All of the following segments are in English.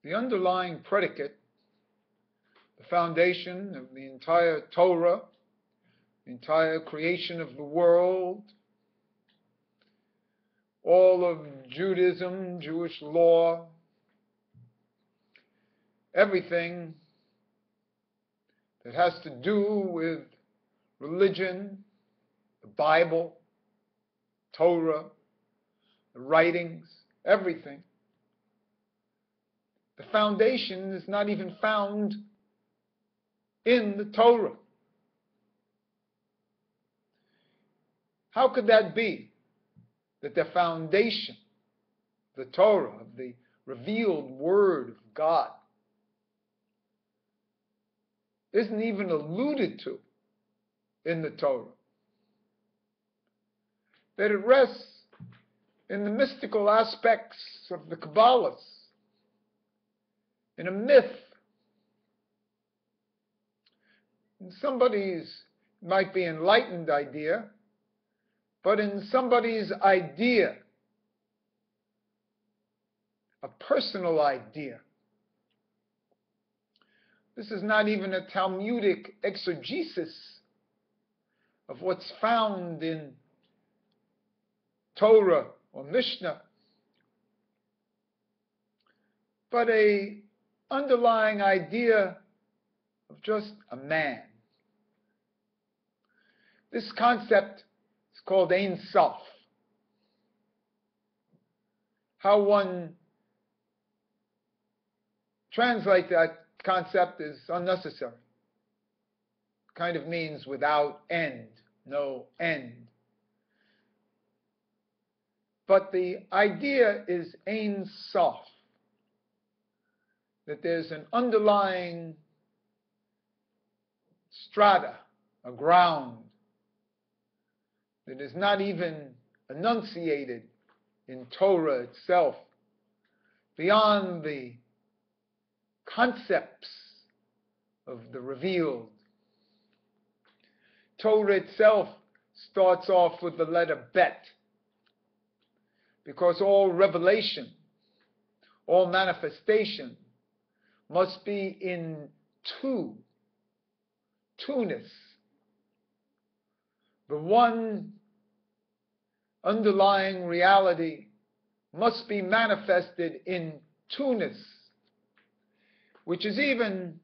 The underlying predicate, the foundation of the entire Torah, the entire creation of the world, all of Judaism, Jewish law, everything that has to do with religion, the Bible, Torah, the writings, everything. The foundation is not even found in the Torah. How could that be? That the foundation, the Torah, of the revealed Word of God, isn't even alluded to in the Torah. That it rests in the mystical aspects of the Kabbalahs, in a myth. In somebody's, might be enlightened idea, but in somebody's idea, a personal idea. This is not even a Talmudic exegesis of what's found in Torah or Mishnah, but a underlying idea of just a man. This concept is called Ein Soph. How one translates that concept is unnecessary. Kind of means without end, no end. But the idea is Ein Soph, that there's an underlying strata, a ground, that is not even enunciated in Torah itself, beyond the concepts of the revealed. Torah itself starts off with the letter Bet, because all revelation, all manifestation must be in two-ness. The one underlying reality must be manifested in two-ness, which is even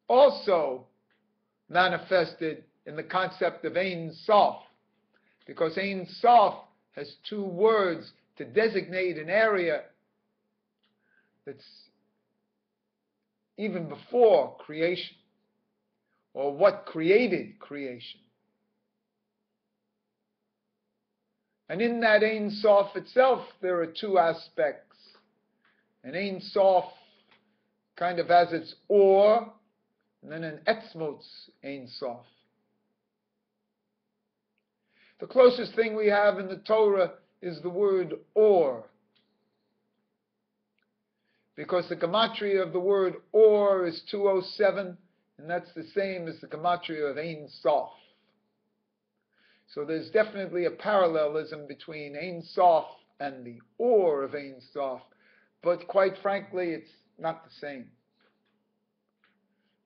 also manifested in the concept of Ein Soph, because Ein Soph has two words to designate an area that's even before creation, or what created creation. And in that Ein Soph itself, there are two aspects. And Ein Soph kind of has its or, and then an Etzmotz Ein Soph. The closest thing we have in the Torah is the word or, because the gematria of the word or is 207, and that's the same as the gematria of Ein Soph. So there's definitely a parallelism between Ein Soph and the or of Ein Soph, but quite frankly, it's not the same.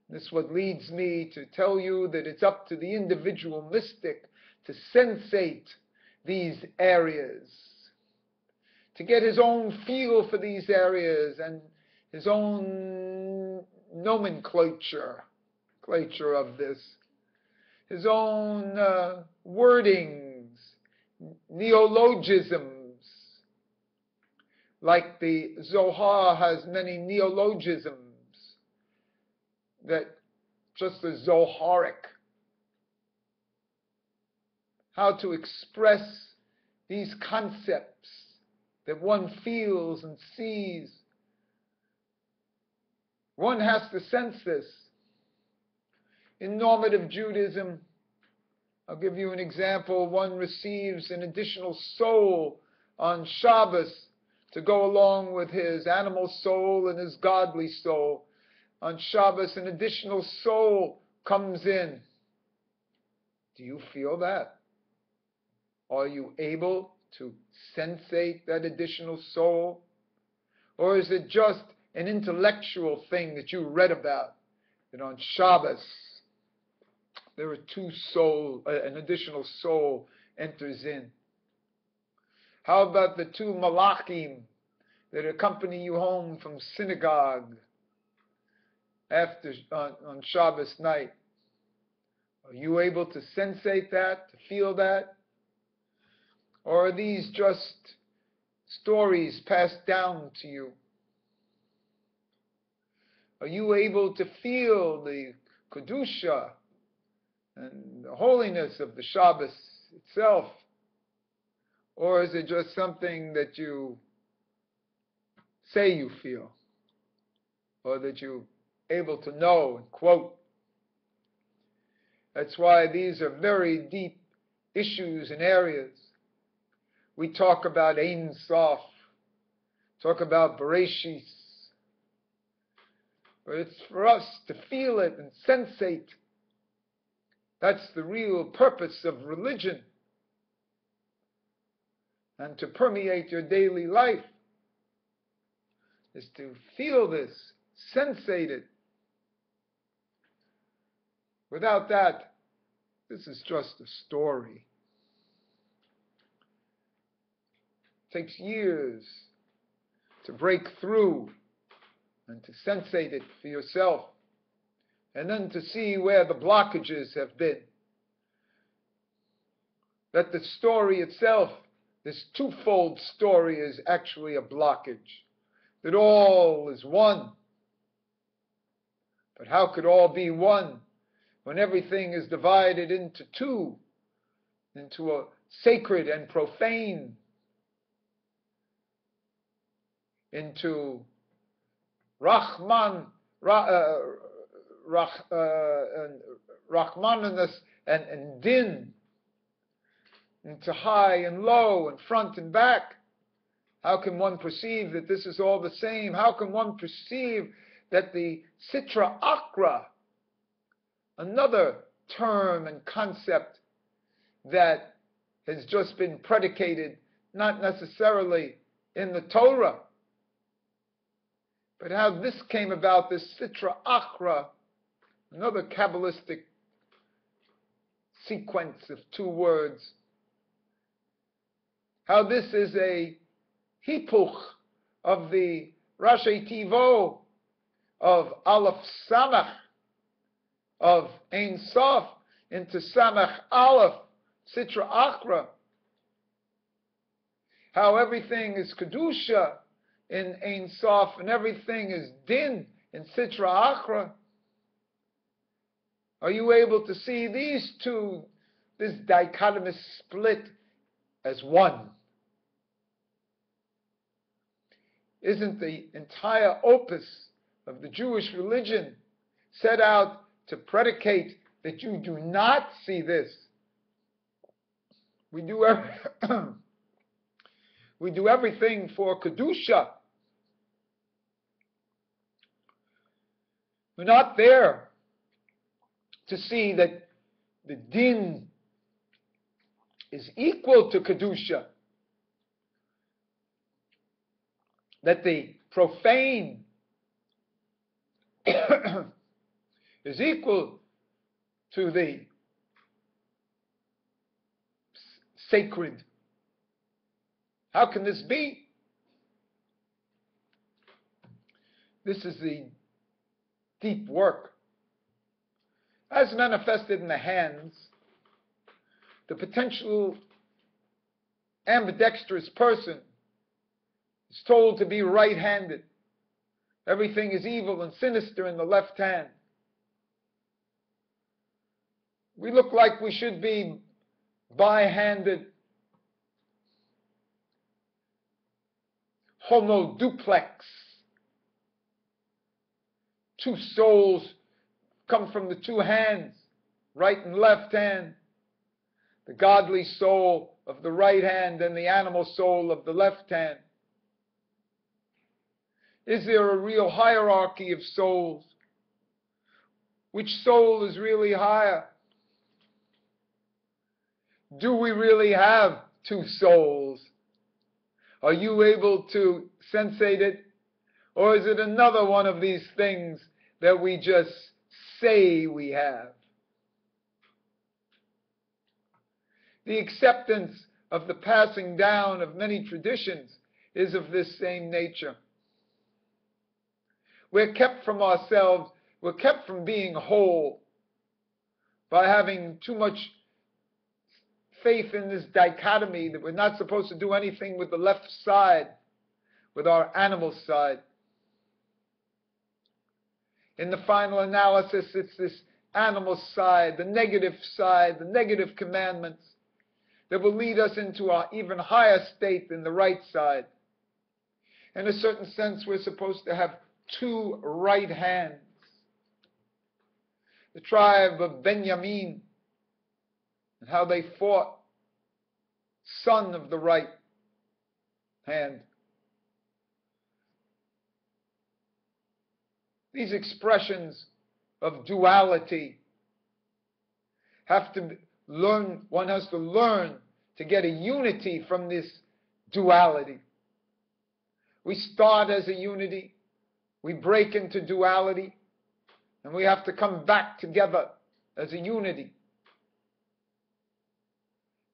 This is what leads me to tell you that it's up to the individual mystic to sensate these areas, to get his own feel for these areas and his own nomenclature of this, his own wordings, neologisms, like the Zohar has many neologisms that just are Zoharic. How to express these concepts that one feels and sees. One has to sense this. In normative Judaism, I'll give you an example. One receives an additional soul on Shabbos to go along with his animal soul and his godly soul. On Shabbos, an additional soul comes in. Do you feel that? Are you able to sensate that additional soul? Or is it just an intellectual thing that you read about, that on Shabbos there are an additional soul enters in? How about the two malachim that accompany you home from synagogue on Shabbos night? Are you able to sensate that, to feel that? Or are these just stories passed down to you? Are you able to feel the kedusha and the holiness of the Shabbos itself? Or is it just something that you say you feel, or that you're able to know and quote? That's why these are very deep issues and areas. We talk about Ein Soph, talk about Bereshis, but it's for us to feel it and sensate. That's the real purpose of religion, and to permeate your daily life is to feel this, sensate it. Without that, this is just a story. It takes years to break through and to sensate it for yourself, and then to see where the blockages have been. That the story itself, this twofold story, is actually a blockage. That all is one. But how could all be one when everything is divided into two, into a sacred and profane, into Rahmaninus and Din, into high and low and front and back? How can one perceive that this is all the same? How can one perceive that the Sitra Akra, another term and concept that has just been predicated, not necessarily in the Torah, but how this came about, this Sitra Akra, another Kabbalistic sequence of two words, how this is a hipuch of the Rashi Tivo of Aleph Samach, of Ein Sof into Samach Aleph, Sitra Akra. How everything is Kedusha in Ein Sof and everything is Din in Sitra Akra. Are you able to see these two, this dichotomous split, as one? Isn't the entire opus of the Jewish religion set out to predicate that you do not see this? We do everything for Kedusha. We're not there to see that the Din is equal to Kedusha, that the profane is equal to the sacred. How can this be? This is the deep work. As manifested in the hands, the potential ambidextrous person is told to be right-handed. Everything is evil and sinister in the left hand. We look like we should be bi-handed, homo duplex. Two souls come from the two hands, right and left hand. The godly soul of the right hand and the animal soul of the left hand. Is there a real hierarchy of souls? Which soul is really higher? Do we really have two souls? Are you able to sensate it? Or is it another one of these things that we just say we have? The acceptance of the passing down of many traditions is of this same nature. We're kept from ourselves, we're kept from being whole by having too much faith in this dichotomy that we're not supposed to do anything with the left side, with our animal side. In the final analysis, it's this animal side, the negative commandments that will lead us into an even higher state than the right side. In a certain sense, we're supposed to have two right hands. The tribe of Benjamin and how they fought, son of the right hand. These expressions of duality have to learn, one has to learn to get a unity from this duality. We start as a unity, we break into duality, and we have to come back together as a unity.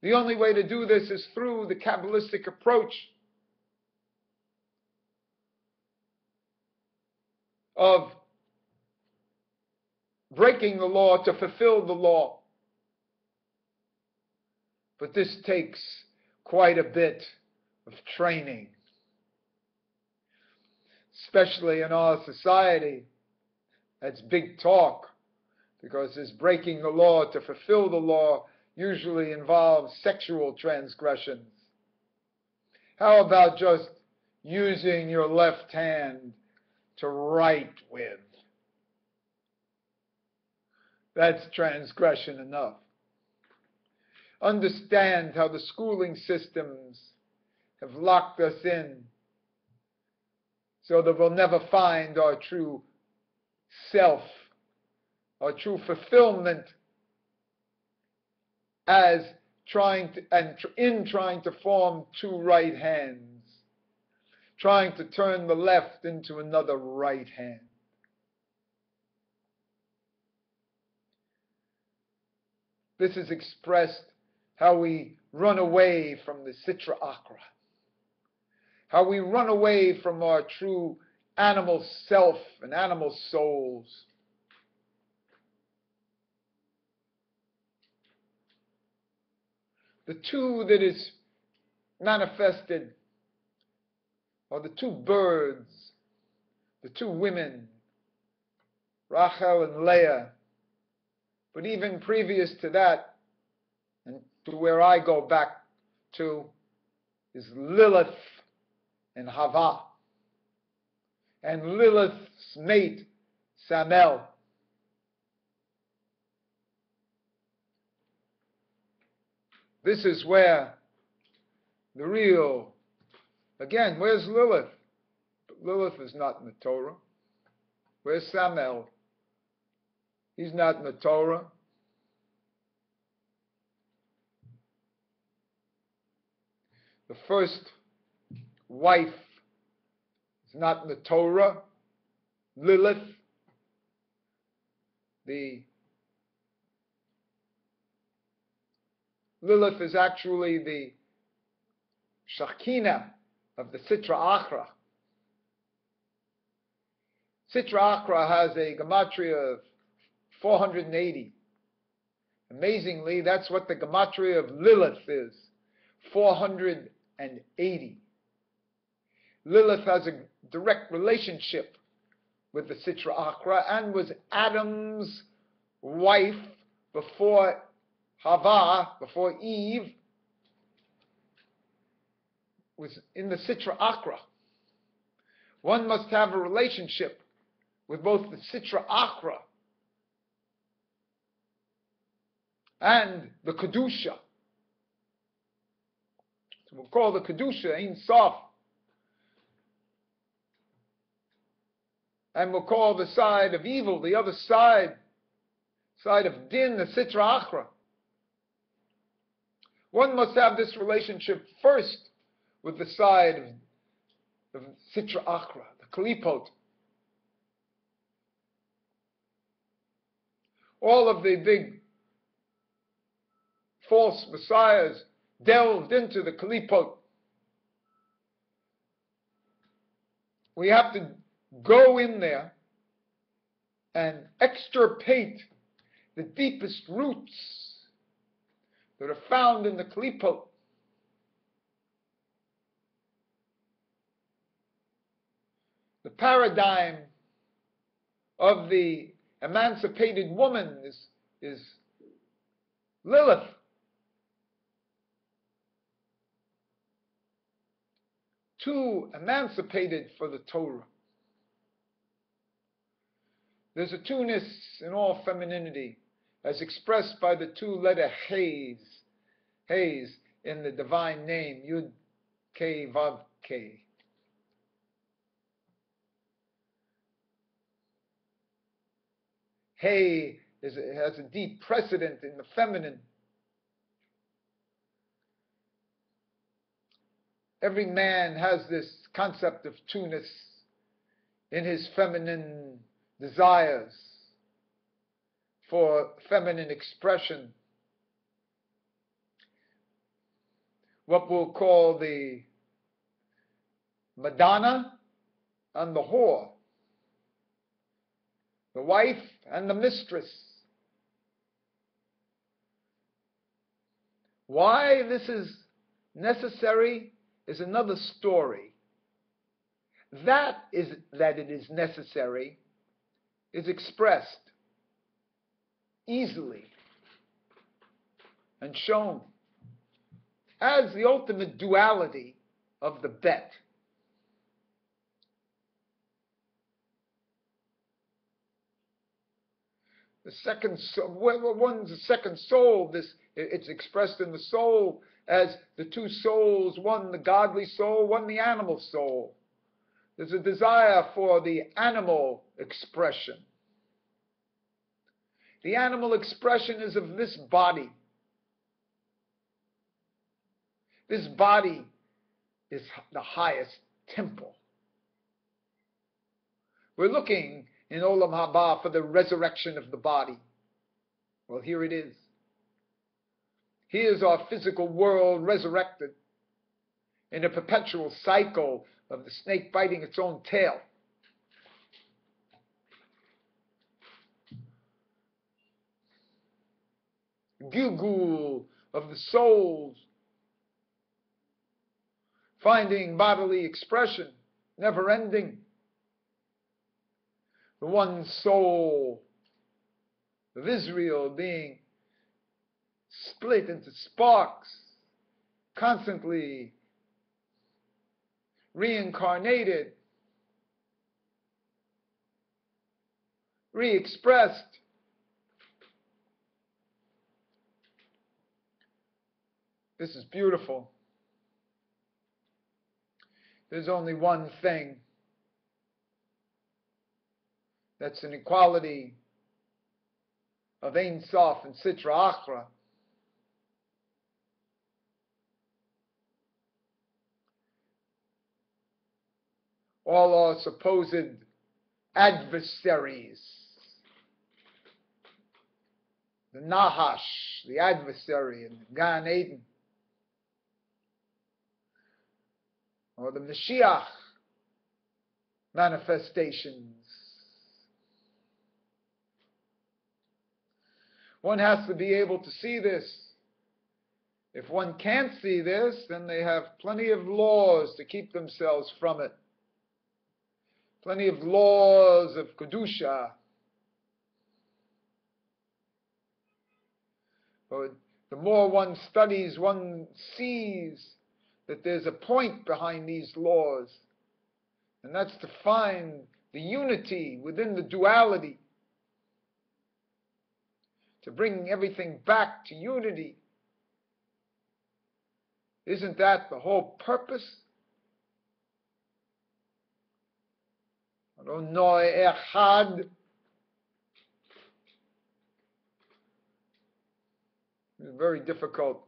The only way to do this is through the Kabbalistic approach of breaking the law to fulfill the law. But this takes quite a bit of training, especially in our society. That's big talk, because this breaking the law to fulfill the law usually involves sexual transgressions. How about just using your left hand to write with? That's transgression enough. Understand how the schooling systems have locked us in so that we'll never find our true self, our true fulfillment as trying to form two right hands, trying to turn the left into another right hand. This is expressed how we run away from the Sitra Achra, how we run away from our true animal self and animal souls. The two that is manifested are the two birds, the two women, Rachel and Leah. But even previous to that, and to where I go back to, is Lilith and Hava, and Lilith's mate, Samel. This is where the real, again, where's Lilith? Lilith is not in the Torah. Where's Samel? He's not in the Torah. The first wife is not in the Torah. Lilith, Lilith is actually the Shekhinah of the Sitra Achra. Sitra Achra has a gematria of 480. Amazingly, that's what the gematria of Lilith is, 480. Lilith has a direct relationship with the Sitra Achra and was Adam's wife before Hava, before Eve, was in the Sitra Achra. One must have a relationship with both the Sitra Achra and the Kedusha. So we'll call the Kedusha Ein Soph. And we'll call the side of evil, the other side of Din, the Sitra Achra. One must have this relationship first with the side of Sitra Achra, the klipot. All of the big false messiahs delved into the klipot. We have to go in there and extirpate the deepest roots that are found in the klipot. The paradigm of the emancipated woman is Lilith. Too emancipated for the Torah. There's a two-ness in all femininity, as expressed by the two-letter Hays in the divine name, Yud K Vav K. Hay has a deep precedent in the feminine. Every man has this concept of two-ness in his feminine desires for feminine expression. What we'll call the Madonna and the whore, the wife and the mistress. Why this is necessary is another story. That it is necessary is expressed easily and shown as the ultimate duality of the bet. The second soul, one's the second soul, it's expressed in the soul as the two souls, one the godly soul, one the animal soul. There's a desire for the animal expression. The animal expression is of this body. This body is the highest temple. We're looking in Olam Haba for the resurrection of the body. Well, here it is. Here's our physical world resurrected in a perpetual cycle of the snake biting its own tail. Gilgul of the souls, finding bodily expression, never ending. The one soul of Israel being split into sparks, constantly reincarnated, re-expressed. This is beautiful. There's only one thing that's an equality of Ein Soph and Sitra Achra. All our supposed adversaries, the Nahash, the adversary in Gan Eden, or the Mashiach manifestations. One has to be able to see this. If one can't see this, then they have plenty of laws to keep themselves from it. Plenty of laws of Kedusha. But the more one studies, one sees that there's a point behind these laws, and that's to find the unity within the duality, to bring everything back to unity. Isn't that the whole purpose? Adonai Echad. Very difficult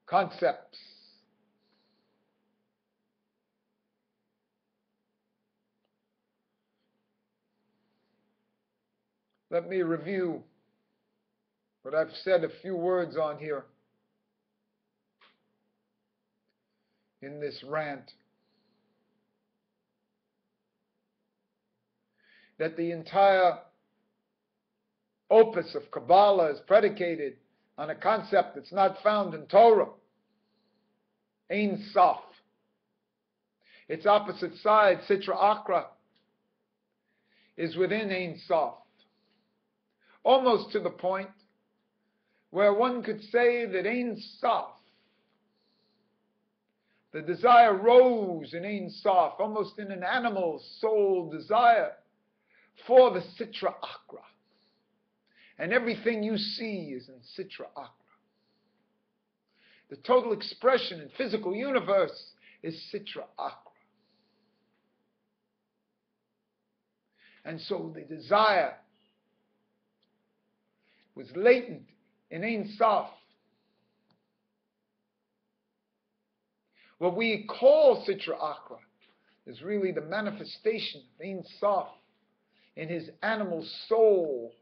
concepts. Let me review what I've said a few words on here in this rant. That the entire opus of Kabbalah is predicated on a concept that's not found in Torah. Ein Soph. Its opposite side, Sitra Achra, is within Ein Soph. Almost to the point where one could say that Ein Soph, the desire rose in Ein Soph, almost in an animal soul desire for the Sitra Achra. And everything you see is in Sitra Achra. The total expression in physical universe is Sitra Achra. And so the desire was latent in Ein Soph. What we call Sitra Achra is really the manifestation of Ein Soph in his animal soul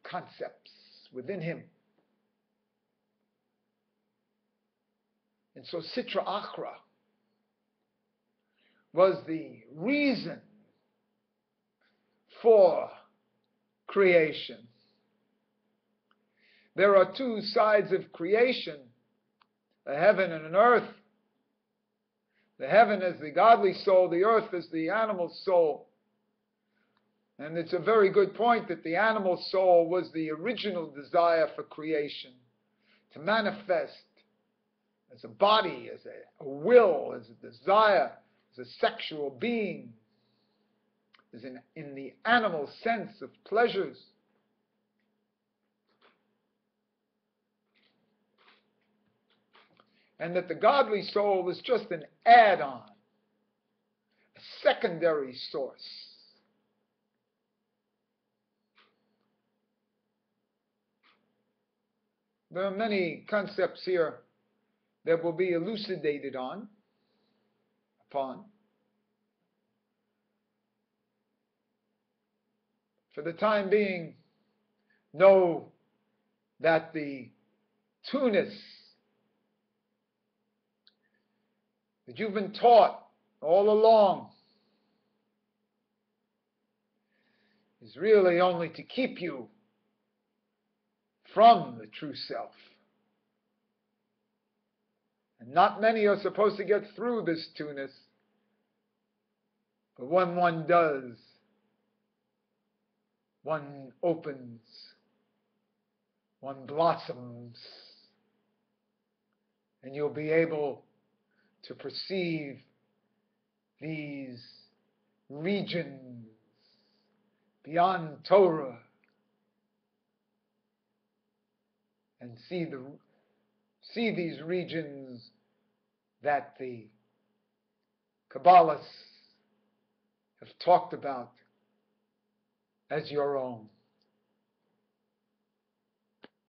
concepts within him. And so Sitra Achra was the reason for creation. There are two sides of creation, a heaven and an earth. The heaven is the godly soul, the earth is the animal soul. And it's a very good point that the animal soul was the original desire for creation, to manifest as a body, as a will, as a desire, as a sexual being, as in the animal sense of pleasures. And that the godly soul was just an add-on, a secondary source. There are many concepts here that will be elucidated upon. For the time being, know that the tunis that you've been taught all along is really only to keep you from the true self. And not many are supposed to get through this tunis, but when one does, one opens, one blossoms, and you'll be able to perceive these regions beyond Torah and see these regions that the Kabbalists have talked about as your own.